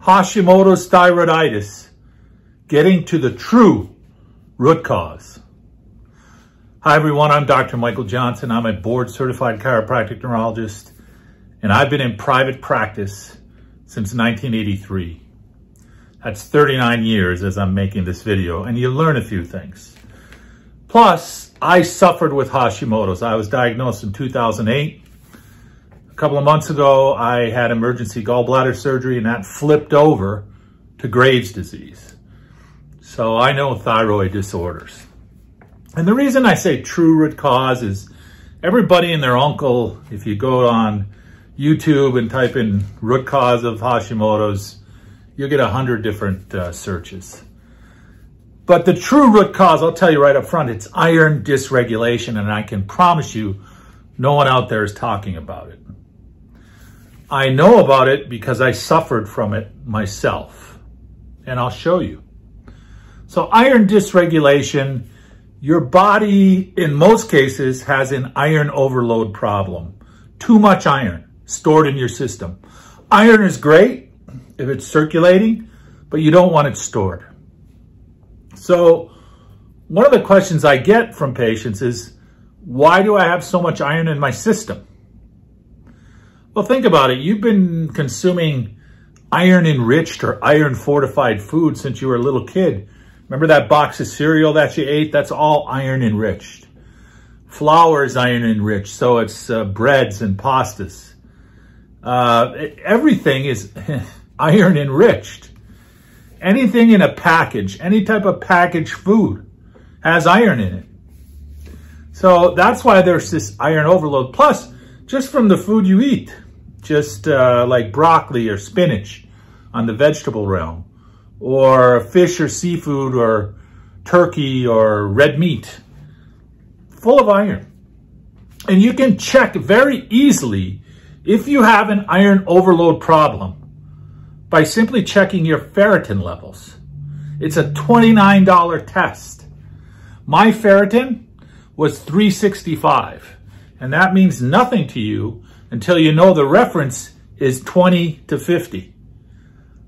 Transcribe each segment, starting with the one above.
Hashimoto's thyroiditis, getting to the true root cause. Hi everyone, I'm Dr. Michael Johnson. I'm a board certified chiropractic neurologist, and I've been in private practice since 1983. That's 39 years as I'm making this video, and you learn a few things. Plus, I suffered with Hashimoto's. I was diagnosed in 2008. A couple of months ago, I had emergency gallbladder surgery, and that flipped over to Graves' disease. So I know thyroid disorders. And the reason I say true root cause is everybody and their uncle, if you go on YouTube and type in root cause of Hashimoto's, you'll get 100 different searches. But the true root cause, I'll tell you right up front, it's iron dysregulation, and I can promise you no one out there is talking about it. I know about it because I suffered from it myself, and I'll show you. So iron dysregulation, your body, in most cases, has an iron overload problem. Too much iron stored in your system. Iron is great if it's circulating, but you don't want it stored. So one of the questions I get from patients is, why do I have so much iron in my system? Well, think about it. You've been consuming iron-enriched or iron-fortified food since you were a little kid. Remember that box of cereal that you ate? That's all iron enriched. Flour is iron enriched, so it's breads and pastas. Everything is iron enriched. Anything in a package, any type of packaged food has iron in it. So that's why there's this iron overload. Plus, just from the food you eat, just like broccoli or spinach on the vegetable realm, or fish or seafood or turkey or red meat, full of iron. And you can check very easily if you have an iron overload problem by simply checking your ferritin levels. It's a $29 test. My ferritin was 365, and that means nothing to you until you know the reference is 20 to 50.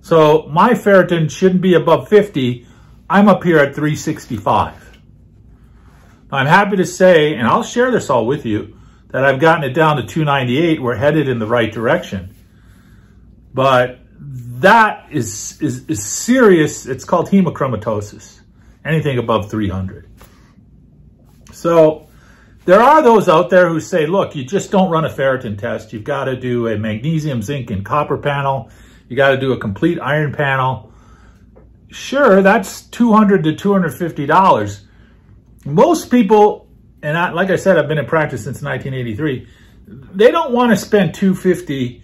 So my ferritin shouldn't be above 50. I'm up here at 365. I'm happy to say, and I'll share this all with you, that I've gotten it down to 298. We're headed in the right direction. But that is serious. It's called hemochromatosis. Anything above 300. So there are those out there who say, look, you just don't run a ferritin test. You've got to do a magnesium, zinc, and copper panel. You got to do a complete iron panel. Sure, that's $200 to $250. Most people, and like I said, I've been in practice since 1983, they don't want to spend $250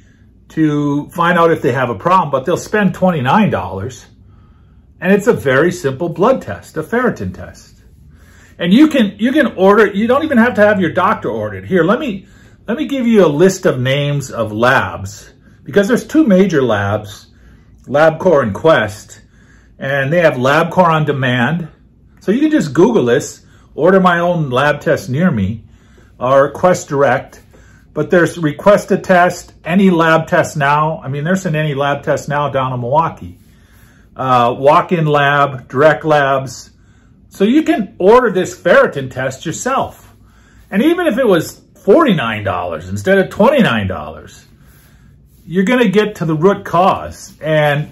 to find out if they have a problem, but they'll spend $29. And it's a very simple blood test, a ferritin test. And you can order, you don't even have to have your doctor order it. Here, let me give you a list of names of labs, because there's two major labs, LabCorp and Quest, and they have LabCorp on demand. So you can just Google this, order my own lab test near me, or Quest Direct. But there's Request a Test, Any Lab Test Now. I mean, there's an Any Lab Test Now down in Milwaukee. Walk-in Lab, Direct Labs. So you can order this ferritin test yourself. And even if it was $49 instead of $29, you're going to get to the root cause. And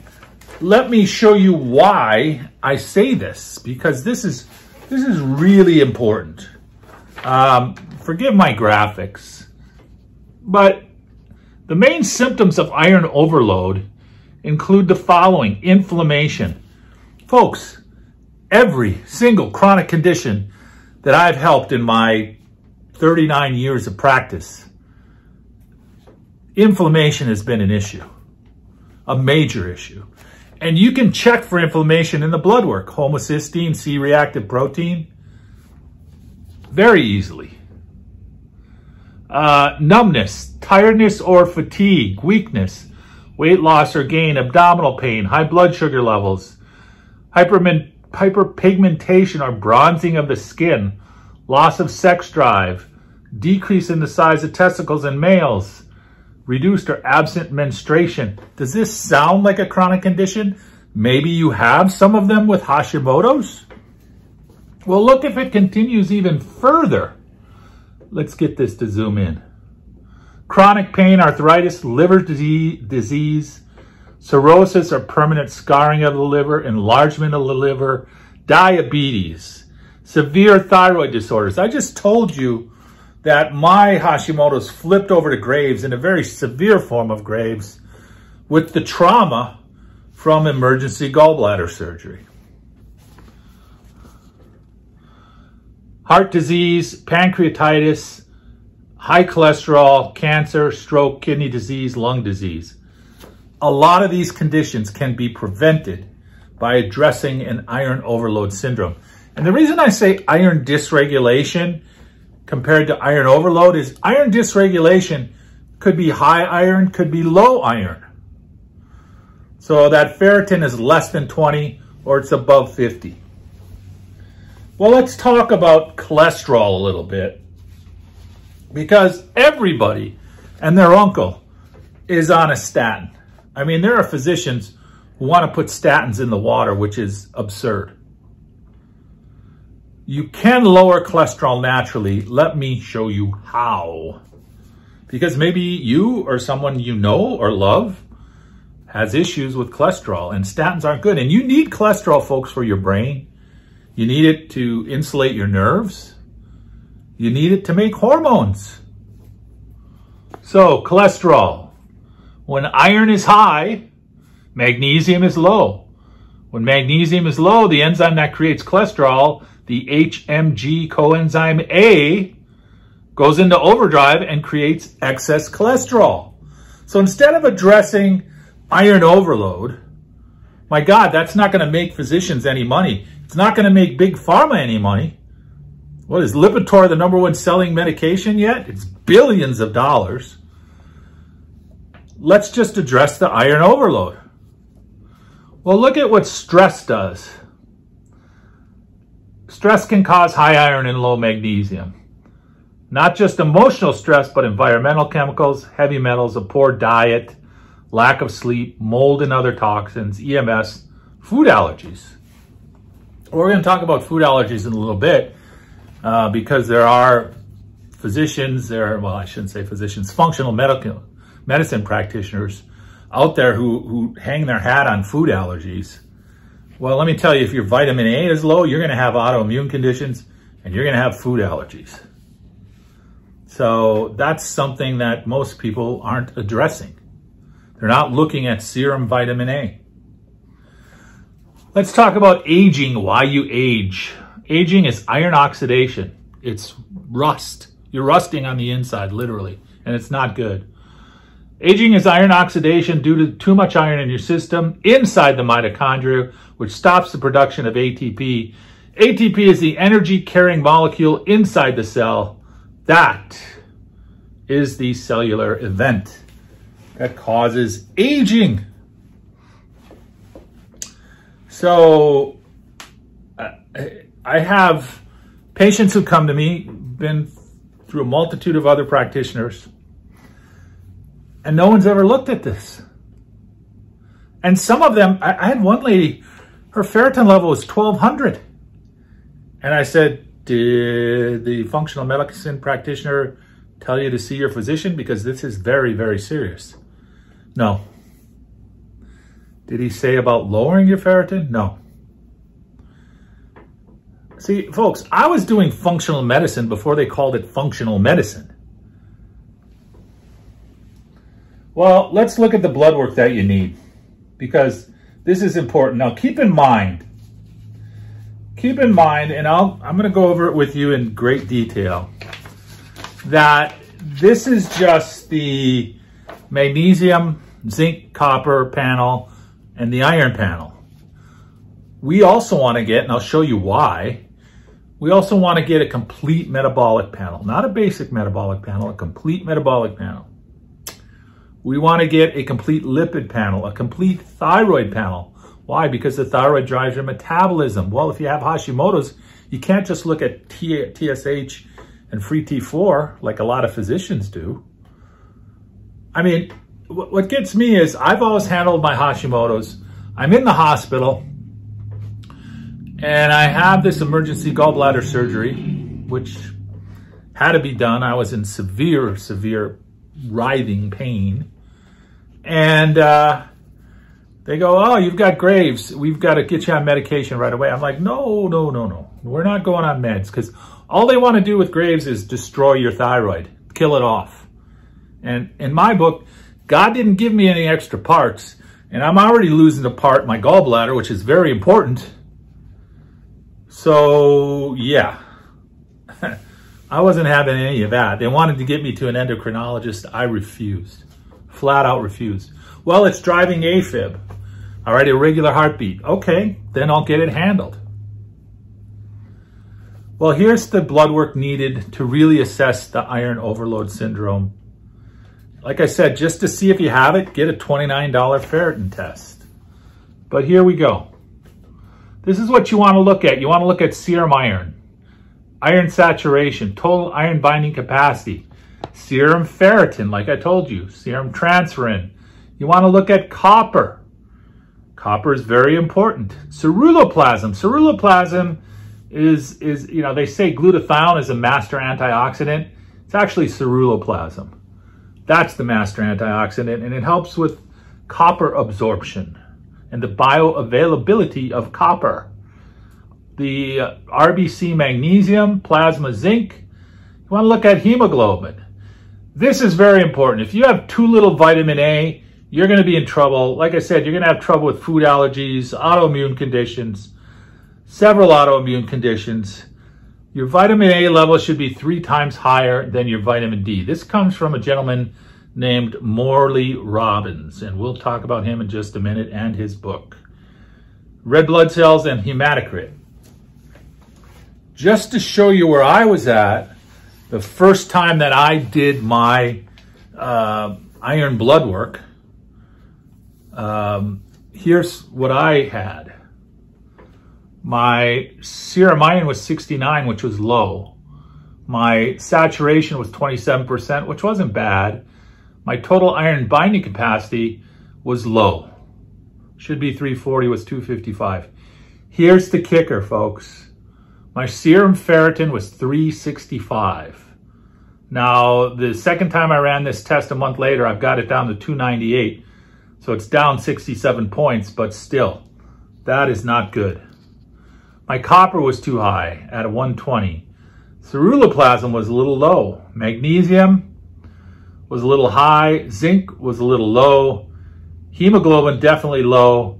let me show you why I say this, because this is really important. Forgive my graphics, but the main symptoms of iron overload include the following: inflammation. Folks, every single chronic condition that I've helped in my 39 years of practice, inflammation has been an issue, a major issue. And you can check for inflammation in the blood work, homocysteine, C-reactive protein, very easily. Numbness, tiredness or fatigue, weakness, weight loss or gain, abdominal pain, high blood sugar levels, hyperpigmentation or bronzing of the skin, loss of sex drive, decrease in the size of testicles in males, reduced or absent menstruation. Does this sound like a chronic condition? Maybe you have some of them with Hashimoto's? Well, look if it continues even further. Let's get this to zoom in. Chronic pain, arthritis, liver disease, cirrhosis or permanent scarring of the liver, enlargement of the liver, diabetes, severe thyroid disorders. I just told you that my Hashimoto's flipped over to Graves, in a very severe form of Graves, with the trauma from emergency gallbladder surgery. Heart disease, pancreatitis, high cholesterol, cancer, stroke, kidney disease, lung disease. A lot of these conditions can be prevented by addressing an iron overload syndrome. And the reason I say iron dysregulation compared to iron overload is iron dysregulation could be high iron, could be low iron. So that ferritin is less than 20 or it's above 50. Well, let's talk about cholesterol a little bit, because everybody and their uncle is on a statin. I mean, there are physicians who want to put statins in the water, which is absurd. You can lower cholesterol naturally. Let me show you how. Because maybe you or someone you know or love has issues with cholesterol, and statins aren't good. And you need cholesterol, folks, for your brain. You need it to insulate your nerves. You need it to make hormones. So, cholesterol. When iron is high, magnesium is low. When magnesium is low, the enzyme that creates cholesterol, the HMG coenzyme A, goes into overdrive and creates excess cholesterol. So instead of addressing iron overload, my God, that's not going to make physicians any money. It's not going to make Big Pharma any money. What is Lipitor the #1 selling medication yet? It's billions of dollars. Let's just address the iron overload. Well, look at what stress does. Stress can cause high iron and low magnesium. Not just emotional stress, but environmental chemicals, heavy metals, a poor diet, lack of sleep, mold and other toxins, EMS, food allergies. We're going to talk about food allergies in a little bit because there are physicians, well, I shouldn't say physicians, functional medicine practitioners out there who hang their hat on food allergies. Well, let me tell you, if your vitamin A is low, you're going to have autoimmune conditions and you're going to have food allergies. So that's something that most people aren't addressing. They're not looking at serum vitamin A. Let's talk about aging, why you age. Aging is iron oxidation. It's rust. You're rusting on the inside, literally, and it's not good. Aging is iron oxidation due to too much iron in your system inside the mitochondria, which stops the production of ATP. ATP is the energy-carrying molecule inside the cell. That is the cellular event that causes aging. So I have patients who come to me, been through a multitude of other practitioners, and no one's ever looked at this. And some of them, I had one lady, her ferritin level was 1200. And I said, did the functional medicine practitioner tell you to see your physician? Because this is very, very serious. No. Did he say about lowering your ferritin? No. See, folks, I was doing functional medicine before they called it functional medicine. Well, let's look at the blood work that you need, because this is important. Now, keep in mind, and I'm going to go over it with you in great detail, that this is just the magnesium, zinc, copper panel, and the iron panel. We also want to get, and I'll show you why, we also want to get a complete metabolic panel, not a basic metabolic panel, a complete metabolic panel. We want to get a complete lipid panel, a complete thyroid panel. Why? Because the thyroid drives your metabolism. Well, if you have Hashimoto's, you can't just look at TSH and free T4 like a lot of physicians do. I mean, what gets me is I've always handled my Hashimoto's. I'm in the hospital and I have this emergency gallbladder surgery, which had to be done. I was in severe, severe writhing pain. And they go, oh, you've got Graves. We've got to get you on medication right away. I'm like, no, no, no, no. We're not going on meds, because all they want to do with Graves is destroy your thyroid, kill it off. And in my book, God didn't give me any extra parts, and I'm already losing a part, my gallbladder, which is very important. So, yeah, I wasn't having any of that. They wanted to get me to an endocrinologist. I refused, flat out refused. Well, it's driving AFib. All right, irregular heartbeat. Okay, then I'll get it handled. Well, here's the blood work needed to really assess the iron overload syndrome. Like I said, just to see if you have it, get a $29 ferritin test. But here we go. This is what you want to look at. You want to look at serum iron, iron saturation, total iron binding capacity, serum ferritin, like I told you, serum transferrin. You want to look at copper. Copper is very important. Ceruloplasmin. Ceruloplasmin is you know, they say glutathione is a master antioxidant. It's actually ceruloplasmin. That's the master antioxidant, and it helps with copper absorption and the bioavailability of copper. The RBC magnesium, plasma zinc. You want to look at hemoglobin. This is very important. If you have too little vitamin A, you're going to be in trouble. Like I said, you're going to have trouble with food allergies, autoimmune conditions, several autoimmune conditions. Your vitamin A level should be 3 times higher than your vitamin D. This comes from a gentleman named Morley Robbins, and we'll talk about him in just a minute and his book. Red blood cells and hematocrit. Just to show you where I was at the first time that I did my iron blood work, here's what I had. My serum iron was 69, which was low. My saturation was 27%, which wasn't bad. My total iron binding capacity was low. Should be 340, was 255. Here's the kicker, folks. My serum ferritin was 365. Now, the second time I ran this test a month later, I've got it down to 298. So it's down 67 points, but still, that is not good. My copper was too high at a 120. Ceruloplasmin was a little low. Magnesium was a little high. Zinc was a little low. Hemoglobin definitely low.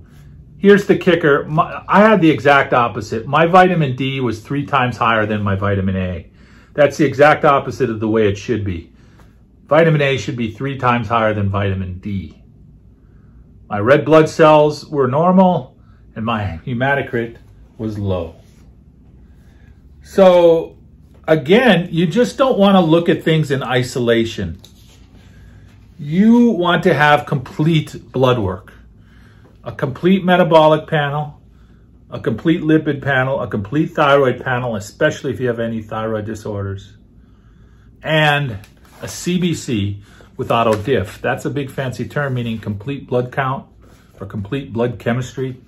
Here's the kicker. I had the exact opposite. My vitamin D was 3 times higher than my vitamin A. That's the exact opposite of the way it should be. Vitamin A should be 3 times higher than vitamin D. My red blood cells were normal, and my hematocrit was low. So again, you just don't want to look at things in isolation. You want to have complete blood work, a complete metabolic panel, a complete lipid panel, a complete thyroid panel, especially if you have any thyroid disorders, and a CBC with auto diff. That's a big fancy term meaning complete blood count or complete blood chemistry.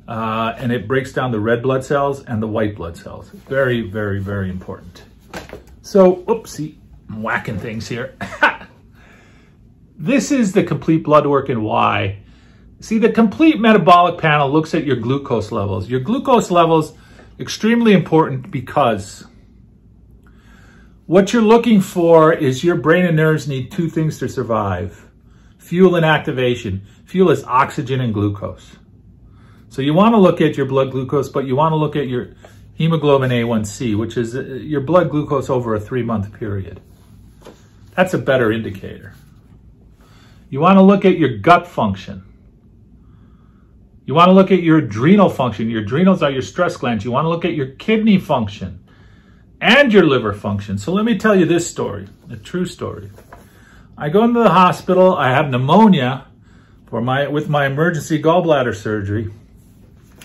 And it breaks down the red blood cells and the white blood cells. Very, very, very important. So, oopsie, I'm whacking things here. This is the complete blood work and why. See, the complete metabolic panel looks at your glucose levels. Your glucose levels, extremely important, because what you're looking for is your brain and nerves need 2 things to survive: fuel and activation. Fuel is oxygen and glucose. So you want to look at your blood glucose, but you want to look at your hemoglobin A1C, which is your blood glucose over a 3-month period. That's a better indicator. You want to look at your gut function. You want to look at your adrenal function. Your adrenals are your stress glands. You want to look at your kidney function and your liver function. So let me tell you this story, a true story. I go into the hospital. I have pneumonia with my emergency gallbladder surgery.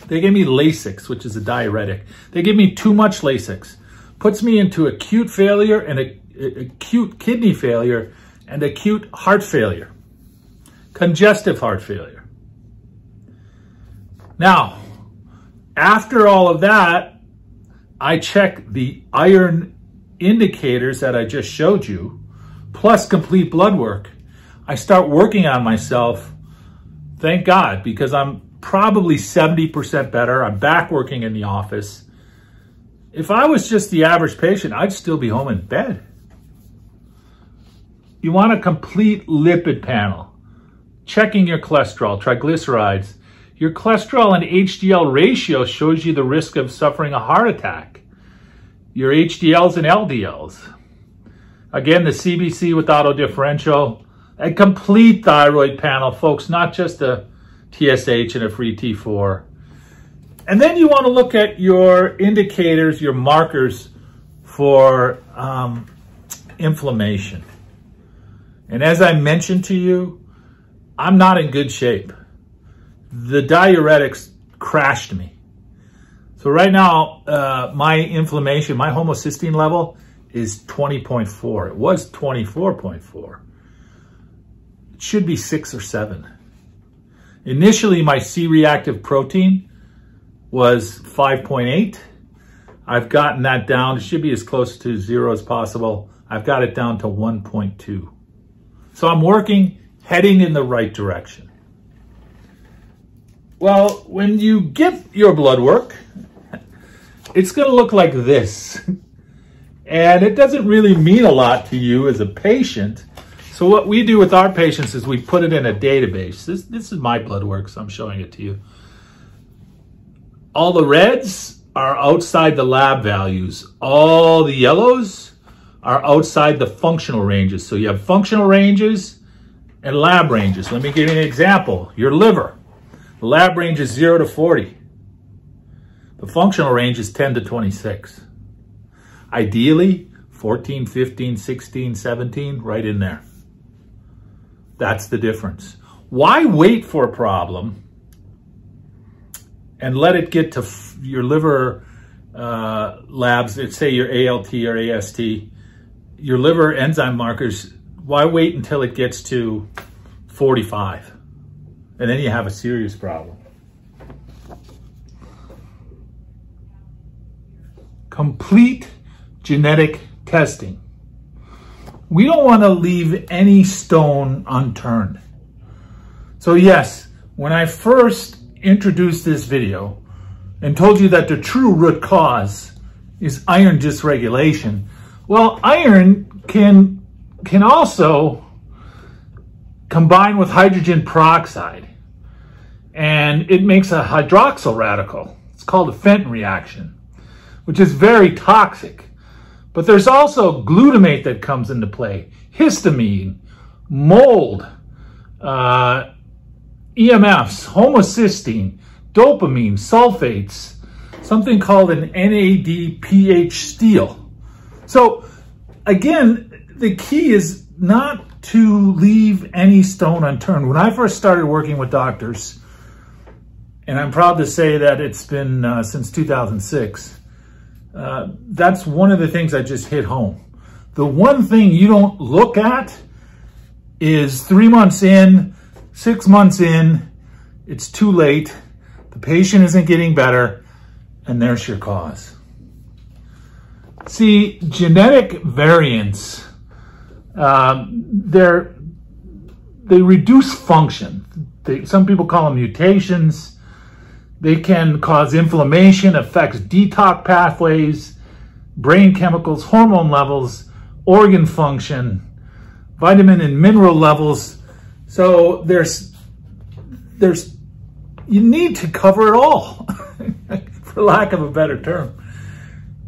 They gave me Lasix, which is a diuretic. They give me too much Lasix. Puts me into acute failure and acute kidney failure and acute heart failure, congestive heart failure. Now, after all of that, I check the iron indicators that I just showed you, plus complete blood work. I start working on myself, thank God, because I'm probably 70% better. I'm back working in the office. If I was just the average patient, I'd still be home in bed. You want a complete lipid panel, checking your cholesterol, triglycerides. Your cholesterol and HDL ratio shows you the risk of suffering a heart attack. Your HDLs and LDLs. Again, the CBC with auto differential. A complete thyroid panel, folks, not just a TSH and a free T4. And then you want to look at your indicators, your markers for inflammation. And as I mentioned to you, I'm not in good shape. The diuretics crashed me. So right now, my inflammation, my homocysteine level is 20.4. It was 24.4. It should be 6 or 7. Initially, my C-reactive protein was 5.8. I've gotten that down. It should be as close to 0 as possible. I've got it down to 1.2. So I'm working, heading in the right direction. Well, when you get your blood work, it's going to look like this. And it doesn't really mean a lot to you as a patient. So what we do with our patients is we put it in a database. This is my blood work, so I'm showing it to you. All the reds are outside the lab values. All the yellows are outside the functional ranges. So you have functional ranges and lab ranges. Let me give you an example. Your liver. The lab range is 0 to 40. The functional range is 10 to 26. Ideally, 14, 15, 16, 17, right in there. That's the difference. Why wait for a problem and let it get to your liver labs, let's say your ALT or AST, your liver enzyme markers, why wait until it gets to 45? And then you have a serious problem. Complete genetic testing. We don't want to leave any stone unturned. So yes, when I first introduced this video and told you that the true root cause is iron dysregulation, well, iron can also combine with hydrogen peroxide, and it makes a hydroxyl radical. It's called a Ferritin reaction, which is very toxic. But there's also glutamate that comes into play, histamine, mold, EMFs, homocysteine, dopamine, sulfates, something called an NADPH steel. So again, the key is not to leave any stone unturned. When I first started working with doctors, and I'm proud to say that it's been since 2006, that's one of the things I just hit home. The one thing you don't look at is 3 months in, 6 months in, it's too late, the patient isn't getting better, and there's your cause. See, genetic variants, they reduce function. Some people call them mutations. They can cause inflammation, affects detox pathways, brain chemicals, hormone levels, organ function, vitamin and mineral levels. So you need to cover it all, for lack of a better term.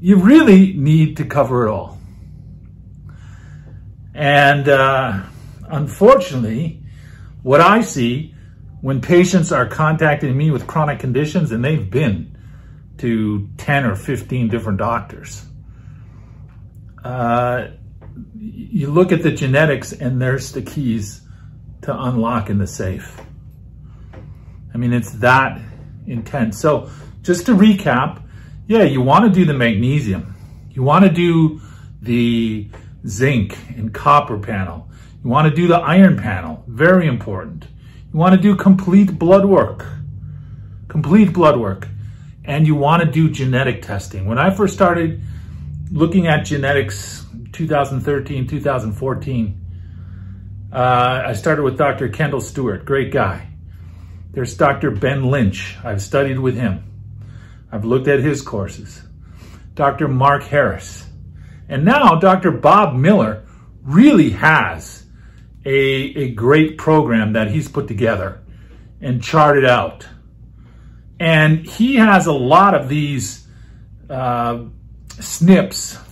You really need to cover it all. And unfortunately, what I see when patients are contacting me with chronic conditions, and they've been to 10 or 15 different doctors, you look at the genetics and there's the keys to unlocking the safe. I mean, it's that intense. So just to recap, yeah, you want to do the magnesium. You want to do the zinc and copper panel. You want to do the iron panel, very important. You want to do complete blood work, and you want to do genetic testing. When I first started looking at genetics, 2013, 2014, I started with Dr. Kendall Stewart, great guy. There's Dr. Ben Lynch. I've studied with him. I've looked at his courses. Dr. Mark Harris. And now Dr. Bob Miller really has a great program that he's put together and charted out. And he has a lot of these SNPs,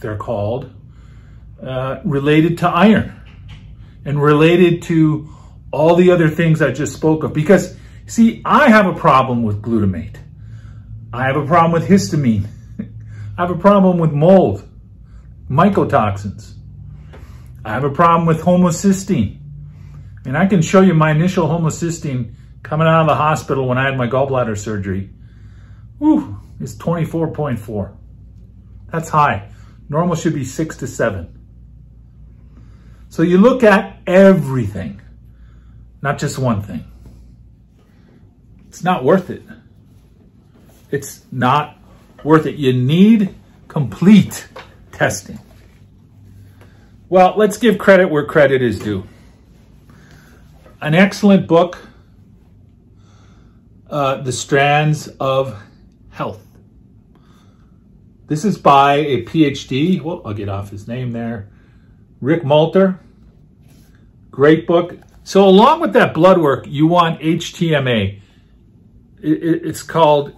they're called, related to iron and related to all the other things I just spoke of. Because, see, I have a problem with glutamate. I have a problem with histamine. I have a problem with mold, mycotoxins. I have a problem with homocysteine. And I can show you my initial homocysteine coming out of the hospital when I had my gallbladder surgery. Whew, it's 24.4. That's high. Normal should be 6 to 7. So you look at everything, not just one thing. It's not worth it. It's not worth it. You need complete testing. Well, let's give credit where credit is due. An excellent book, The Strands of Health. This is by a PhD. Well, I'll get off his name there. Rick Malter. Great book. So along with that blood work, you want HTMA. It's called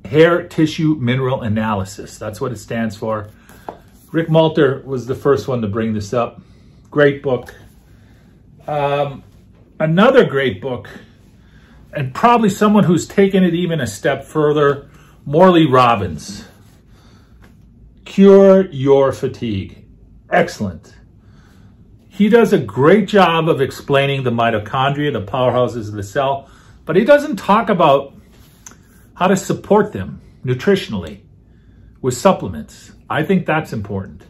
Hair Tissue Mineral Analysis. That's what it stands for. Rick Malter was the first one to bring this up. Great book. Another great book, and probably someone who's taken it even a step further, Morley Robbins. Cure Your Fatigue. Excellent. He does a great job of explaining the mitochondria, the powerhouses of the cell, but he doesn't talk about how to support them nutritionally with supplements. I think that's important.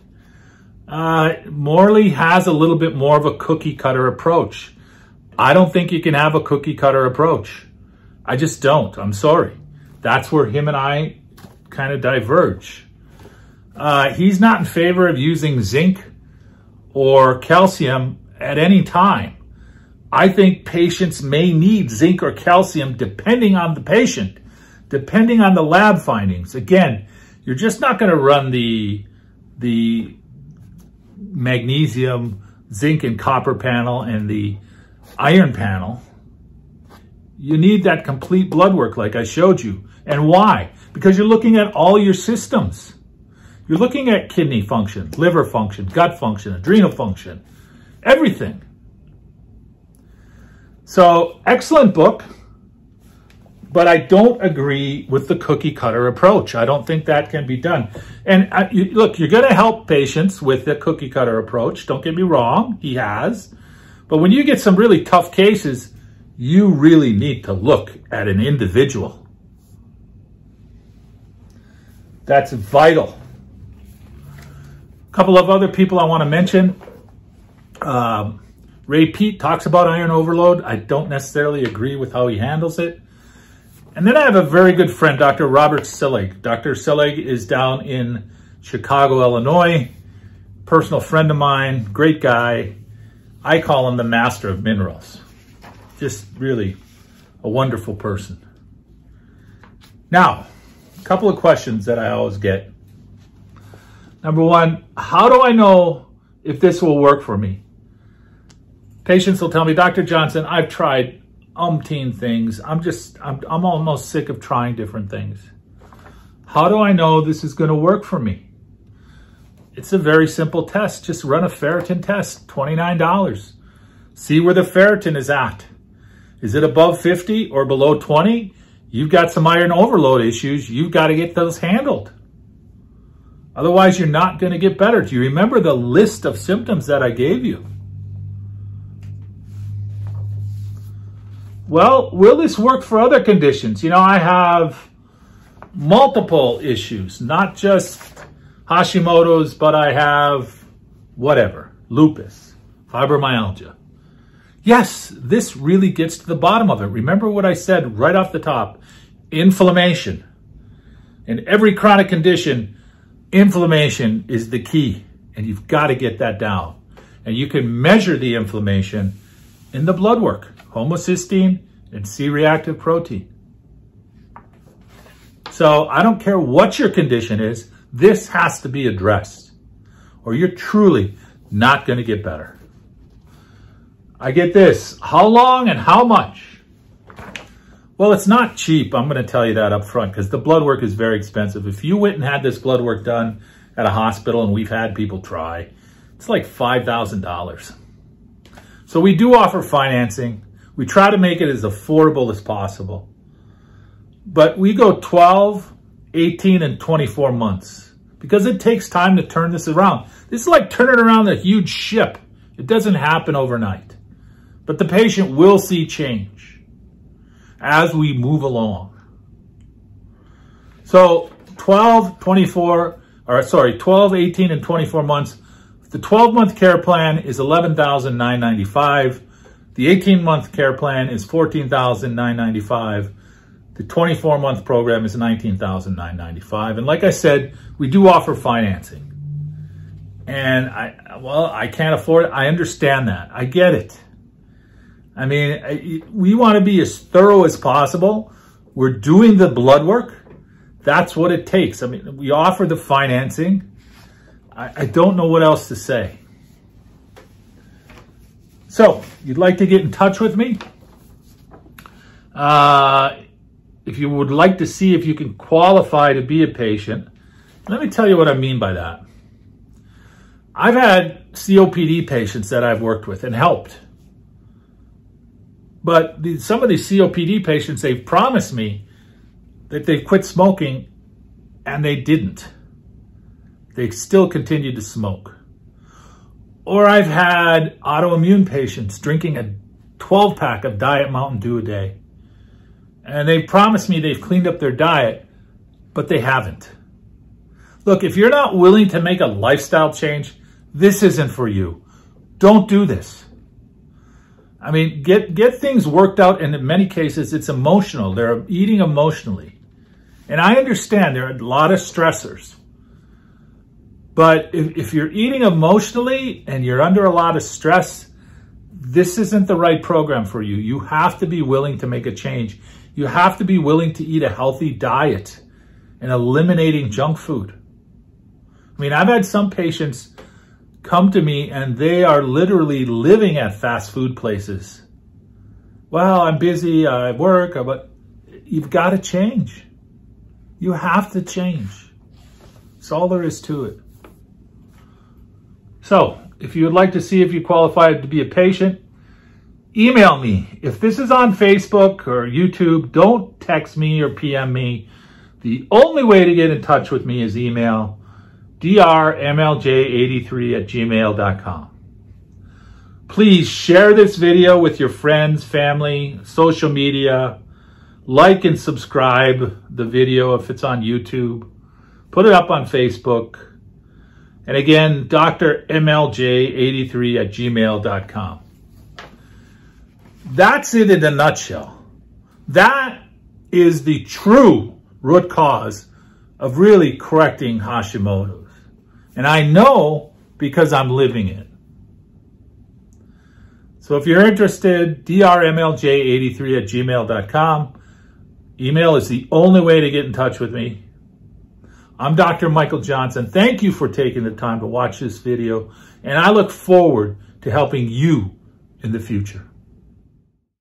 Morley has a little bit more of a cookie cutter approach. I don't think you can have a cookie cutter approach. I just don't. I'm sorry. That's where him and I kind of diverge. He's not in favor of using zinc or calcium at any time. I think patients may need zinc or calcium depending on the patient, depending on the lab findings. Again, you're just not going to run the magnesium, zinc, and copper panel and the iron panel. You need that complete blood work like I showed you. And why? Because you're looking at all your systems. You're looking at kidney function, liver function, gut function, adrenal function, everything. So, excellent book, but I don't agree with the cookie cutter approach. I don't think that can be done. And look, you're going to help patients with the cookie cutter approach. Don't get me wrong, he has. But when you get some really tough cases, you really need to look at an individual. That's vital. A couple of other people I want to mention. Ray Peat talks about iron overload. I don't necessarily agree with how he handles it. And then I have a very good friend, Dr. Robert Sillig. Dr. Sillig is down in Chicago, Illinois. Personal friend of mine, great guy. I call him the master of minerals. Just really a wonderful person. Now, a couple of questions that I always get. Number one, how do I know if this will work for me? Patients will tell me, Dr. Johnson, I've tried umpteen things. I'm almost sick of trying different things. How do I know this is going to work for me? It's a very simple test. Just run a ferritin test, $29. See where the ferritin is at. Is it above 50 or below 20? You've got some iron overload issues. You've got to get those handled. Otherwise, you're not going to get better. Do you remember the list of symptoms that I gave you? Well, will this work for other conditions? You know, I have multiple issues, not just Hashimoto'S, but I have whatever, lupus, fibromyalgia, yes, this really gets to the bottom of it. Remember what I said right off the top, inflammation. In every chronic condition, inflammation is the key, and you've got to get that down. And you can measure the inflammation in the blood work, homocysteine and C-reactive protein. So I don't care what your condition is, this has to be addressed, or you're truly not going to get better. I get this, how long and how much? Well, it's not cheap, I'm going to tell you that up front, because the blood work is very expensive. If you went and had this blood work done at a hospital, and we've had people try, it's like $5,000. So we do offer financing. We try to make it as affordable as possible. But we go 12, 18, and 24 months because it takes time to turn this around. This is like turning around a huge ship. It doesn't happen overnight. But the patient will see change as we move along. So 12, 18, and 24 months. The 12-month care plan is $11,995. The 18-month care plan is $14,995. The 24-month program is $19,995. And like I said, we do offer financing. And I can't afford it. I understand that. I get it. I mean, we want to be as thorough as possible. We're doing the blood work. That's what it takes. I mean, we offer the financing. I don't know what else to say. So, you'd like to get in touch with me? If you would like to see if you can qualify to be a patient, let me tell you what I mean by that. I've had COPD patients that I've worked with and helped. But some of these COPD patients, they've promised me that they've quit smoking, and they didn't. They still continued to smoke. Or I've had autoimmune patients drinking a 12-pack of Diet Mountain Dew a day. And they've promised me they've cleaned up their diet, but they haven't. Look, if you're not willing to make a lifestyle change, this isn't for you. Don't do this. I mean, get things worked out, and in many cases, it's emotional. They're eating emotionally. And I understand there are a lot of stressors. But if you're eating emotionally and you're under a lot of stress, this isn't the right program for you. You have to be willing to make a change. You have to be willing to eat a healthy diet and eliminating junk food. I mean, I've had some patients come to me and they are literally living at fast food places. Well, I'm busy, I work, but you've got to change. You have to change. That's all there is to it. So, if you would like to see if you qualify to be a patient, email me. If this is on Facebook or YouTube, don't text me or PM me. The only way to get in touch with me is email, drmlj83@gmail.com. Please share this video with your friends, family, social media. Like and subscribe the video if it's on YouTube. Put it up on Facebook. And again, drmlj83@gmail.com. That's it in a nutshell. That is the true root cause of really correcting Hashimoto's. And I know because I'm living it. So if you're interested, drmlj83@gmail.com. Email is the only way to get in touch with me. I'm Dr. Michael Johnson. Thank you for taking the time to watch this video, and I look forward to helping you in the future.